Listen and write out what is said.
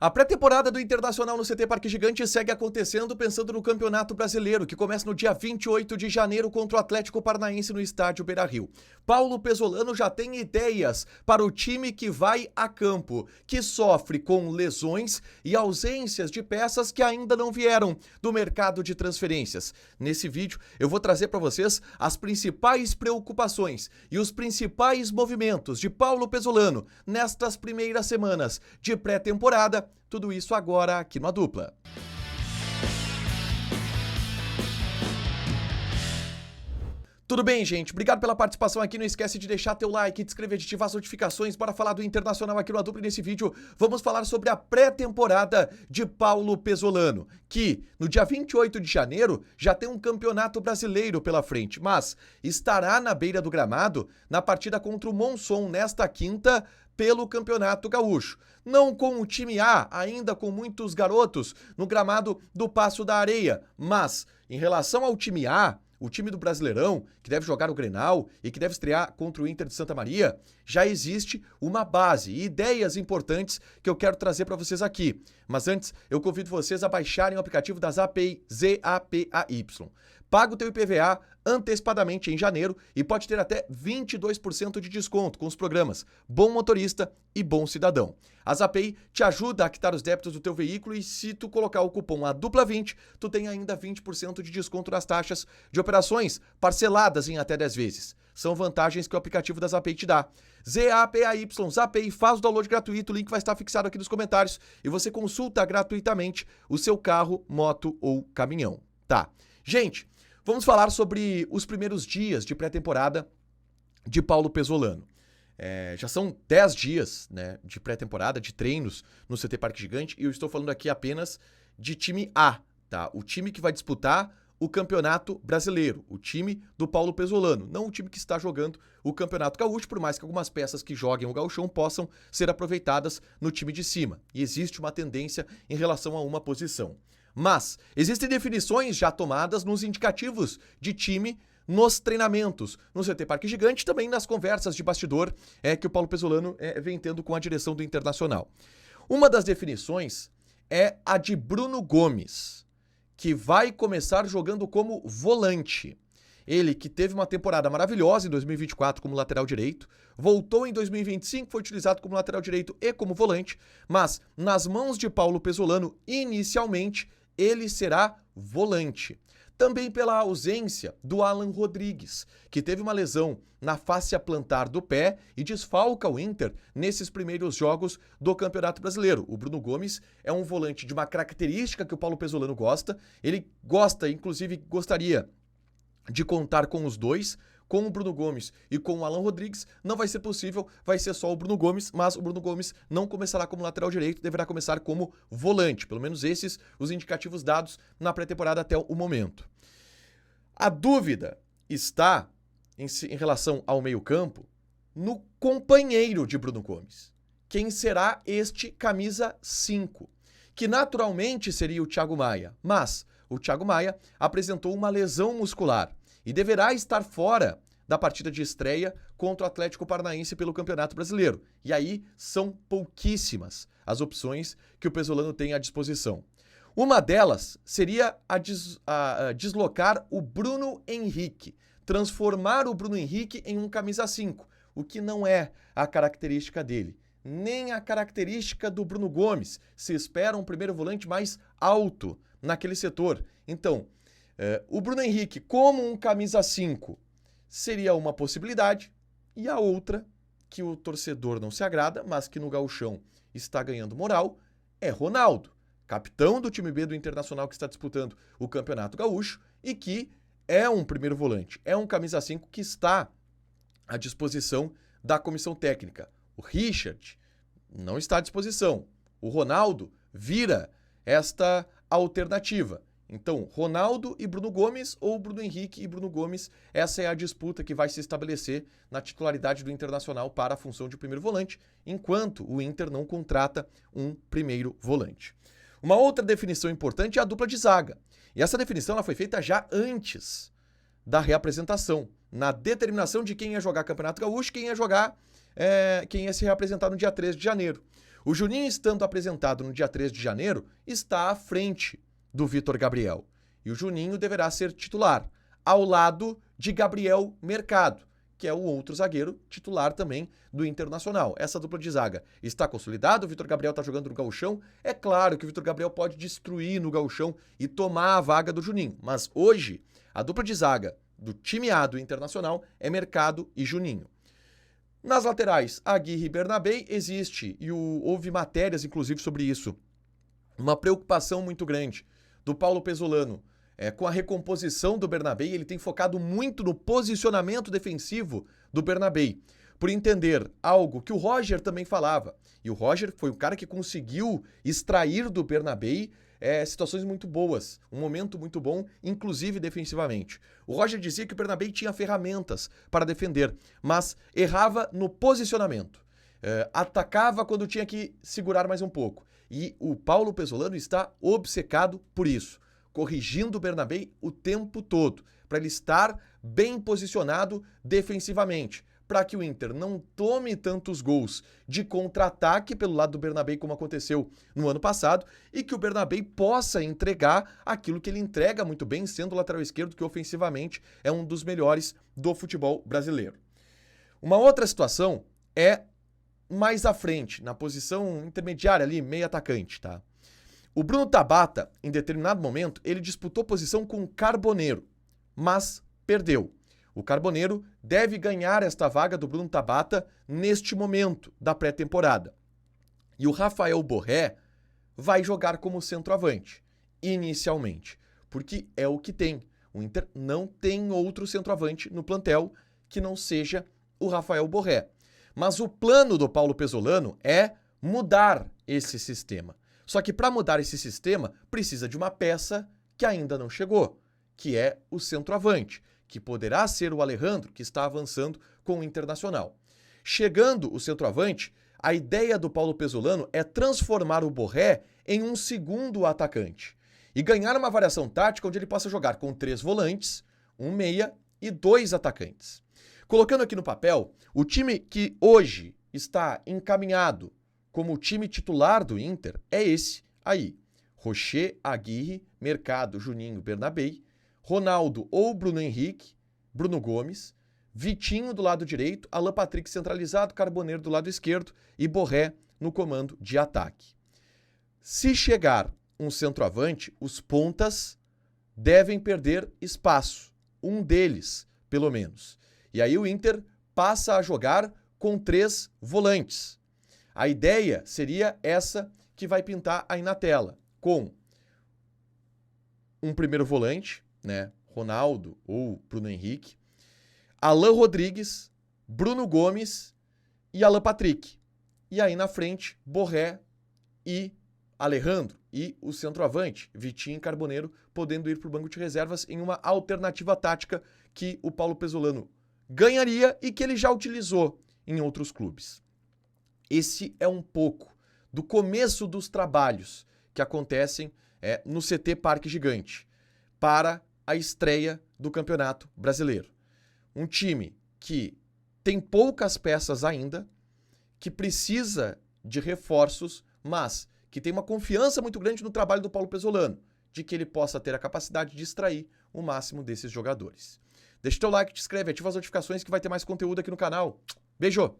A pré-temporada do Internacional no CT Parque Gigante segue acontecendo pensando no Campeonato Brasileiro, que começa no dia 28 de janeiro contra o Atlético Paranaense no estádio Beira-Rio. Paulo Pesolano já tem ideias para o time que vai a campo, que sofre com lesões e ausências de peças que ainda não vieram do mercado de transferências. Nesse vídeo eu vou trazer para vocês as principais preocupações e os principais movimentos de Paulo Pesolano nestas primeiras semanas de pré-temporada. Tudo isso agora aqui no A Dupla. Tudo bem, gente? Obrigado pela participação aqui. Não esquece de deixar teu like, de inscrever, de ativar as notificações. Bora falar do Internacional aqui no A Dupla. E nesse vídeo vamos falar sobre a pré-temporada de Paulo Pesolano, que no dia 28 de janeiro já tem um campeonato brasileiro pela frente, mas estará na beira do gramado na partida contra o Monson nesta quinta pelo Campeonato Gaúcho. Não com o time A, ainda com muitos garotos no gramado do Paço da Areia, mas em relação ao time A, o time do Brasileirão, que deve jogar o Grenal e que deve estrear contra o Inter de Santa Maria, já existe uma base e ideias importantes que eu quero trazer para vocês aqui. Mas antes, eu convido vocês a baixarem o aplicativo da Zapay, ZAPAY. Paga o teu IPVA antecipadamente em janeiro e pode ter até 22% de desconto com os programas Bom Motorista e Bom Cidadão. A Zapay te ajuda a quitar os débitos do teu veículo e se tu colocar o cupom ADUPLA20, tu tem ainda 20% de desconto nas taxas de operações parceladas em até 10 vezes. São vantagens que o aplicativo da Zapay te dá. ZAPAY, Zapay, faz o download gratuito, o link vai estar fixado aqui nos comentários e você consulta gratuitamente o seu carro, moto ou caminhão. Tá. Gente, vamos falar sobre os primeiros dias de pré-temporada de Paulo Pesolano. Já são 10 dias, né, de pré-temporada, de treinos no CT Parque Gigante, e eu estou falando aqui apenas de time A, tá? O time que vai disputar o Campeonato Brasileiro, o time do Paulo Pesolano, não o time que está jogando o Campeonato Gaúcho, por mais que algumas peças que joguem o Gauchão possam ser aproveitadas no time de cima. E existe uma tendência em relação a uma posição. Mas existem definições já tomadas nos indicativos de time nos treinamentos, no CT Parque Gigante, também nas conversas de bastidor que o Paulo Pesolano vem tendo com a direção do Internacional. Uma das definições é a de Bruno Gomes, que vai começar jogando como volante. Ele que teve uma temporada maravilhosa em 2024 como lateral direito, voltou em 2025, foi utilizado como lateral direito e como volante, mas nas mãos de Paulo Pesolano, inicialmente, ele será volante. Também pela ausência do Alan Rodrigues, que teve uma lesão na fáscia plantar do pé e desfalca o Inter nesses primeiros jogos do Campeonato Brasileiro. O Bruno Gomes é um volante de uma característica que o Paulo Pesolano gosta. Ele gosta, inclusive gostaria de contar com os dois, com o Bruno Gomes e com o Alan Rodrigues. Não vai ser possível, vai ser só o Bruno Gomes, mas o Bruno Gomes não começará como lateral direito, deverá começar como volante, pelo menos esses os indicativos dados na pré-temporada até o momento. A dúvida está, em relação ao meio-campo, no companheiro de Bruno Gomes. Quem será este camisa 5? Que naturalmente seria o Thiago Maia, mas o Thiago Maia apresentou uma lesão muscular e deverá estar fora da partida de estreia contra o Atlético Paranaense pelo Campeonato Brasileiro. E aí são pouquíssimas as opções que o Pesolano tem à disposição. Uma delas seria a deslocar o Bruno Henrique, transformar o Bruno Henrique em um camisa 5, o que não é a característica dele, nem a característica do Bruno Gomes. Se espera um primeiro volante mais alto naquele setor. Então, o Bruno Henrique como um camisa 5 seria uma possibilidade, e a outra, que o torcedor não se agrada, mas que no Gauchão está ganhando moral, é Ronaldo, capitão do time B do Internacional que está disputando o Campeonato Gaúcho e que é um primeiro volante, é um camisa 5 que está à disposição da comissão técnica. O Richard não está à disposição. O Ronaldo vira esta alternativa. Então, Ronaldo e Bruno Gomes ou Bruno Henrique e Bruno Gomes, essa é a disputa que vai se estabelecer na titularidade do Internacional para a função de primeiro volante, enquanto o Inter não contrata um primeiro volante. Uma outra definição importante é a dupla de zaga. E essa definição ela foi feita já antes da reapresentação, na determinação de quem ia jogar Campeonato Gaúcho, quem ia se reapresentar no dia 3 de janeiro. O Juninho, estando apresentado no dia 3 de janeiro, está à frente do Vitor Gabriel. E o Juninho deverá ser titular, ao lado de Gabriel Mercado, que é o outro zagueiro titular também do Internacional. Essa dupla de zaga está consolidada, o Vitor Gabriel está jogando no Gauchão. É claro que o Vitor Gabriel pode destruir no Gauchão e tomar a vaga do Juninho, mas hoje a dupla de zaga do time A do Internacional é Mercado e Juninho. Nas laterais, Aguirre e Bernabei, existe, e houve matérias inclusive sobre isso, uma preocupação muito grande do Paulo Pesolano com a recomposição do Bernabei. Ele tem focado muito no posicionamento defensivo do Bernabei, por entender algo que o Roger também falava. E o Roger foi o cara que conseguiu extrair do Bernabei situações muito boas, um momento muito bom, inclusive defensivamente. O Roger dizia que o Bernabei tinha ferramentas para defender, mas errava no posicionamento. Atacava quando tinha que segurar mais um pouco. E o Paulo Pesolano está obcecado por isso, corrigindo o Bernabei o tempo todo, para ele estar bem posicionado defensivamente, para que o Inter não tome tantos gols de contra-ataque pelo lado do Bernabei, como aconteceu no ano passado, e que o Bernabei possa entregar aquilo que ele entrega muito bem, sendo o lateral esquerdo, que ofensivamente é um dos melhores do futebol brasileiro. Uma outra situação é mais à frente, na posição intermediária ali, meio atacante, tá? O Bruno Tabata, em determinado momento, ele disputou posição com o Carboneiro, mas perdeu. O Carboneiro deve ganhar esta vaga do Bruno Tabata neste momento da pré-temporada. E o Rafael Borré vai jogar como centroavante, inicialmente, porque é o que tem. O Inter não tem outro centroavante no plantel que não seja o Rafael Borré. Mas o plano do Paulo Pesolano é mudar esse sistema. Só que para mudar esse sistema, precisa de uma peça que ainda não chegou, que é o centroavante, que poderá ser o Alejandro, que está avançando com o Internacional. Chegando o centroavante, a ideia do Paulo Pesolano é transformar o Borré em um segundo atacante e ganhar uma variação tática onde ele possa jogar com 3 volantes, um meia e 2 atacantes. Colocando aqui no papel, o time que hoje está encaminhado como o time titular do Inter é esse aí. Rocher, Aguirre, Mercado, Juninho, Bernabei, Ronaldo ou Bruno Henrique, Bruno Gomes, Vitinho do lado direito, Alan Patrick centralizado, Carboneiro do lado esquerdo e Borré no comando de ataque. Se chegar um centroavante, os pontas devem perder espaço, um deles, pelo menos. E aí o Inter passa a jogar com 3 volantes. A ideia seria essa que vai pintar aí na tela, com um primeiro volante, né, Ronaldo ou Bruno Henrique, Alan Rodrigues, Bruno Gomes e Alan Patrick. E aí na frente, Borré e Alejandro e o centroavante, Vitinho e Carboneiro, podendo ir para o banco de reservas em uma alternativa tática que o Paulo Pesolano ganharia e que ele já utilizou em outros clubes. Esse é um pouco do começo dos trabalhos que acontecem no CT Parque Gigante para a estreia do Campeonato Brasileiro. Um time que tem poucas peças ainda, que precisa de reforços, mas que tem uma confiança muito grande no trabalho do Paulo Pesolano, de que ele possa ter a capacidade de extrair o máximo desses jogadores. Deixa o teu like, te inscreve, ativa as notificações que vai ter mais conteúdo aqui no canal. Beijo!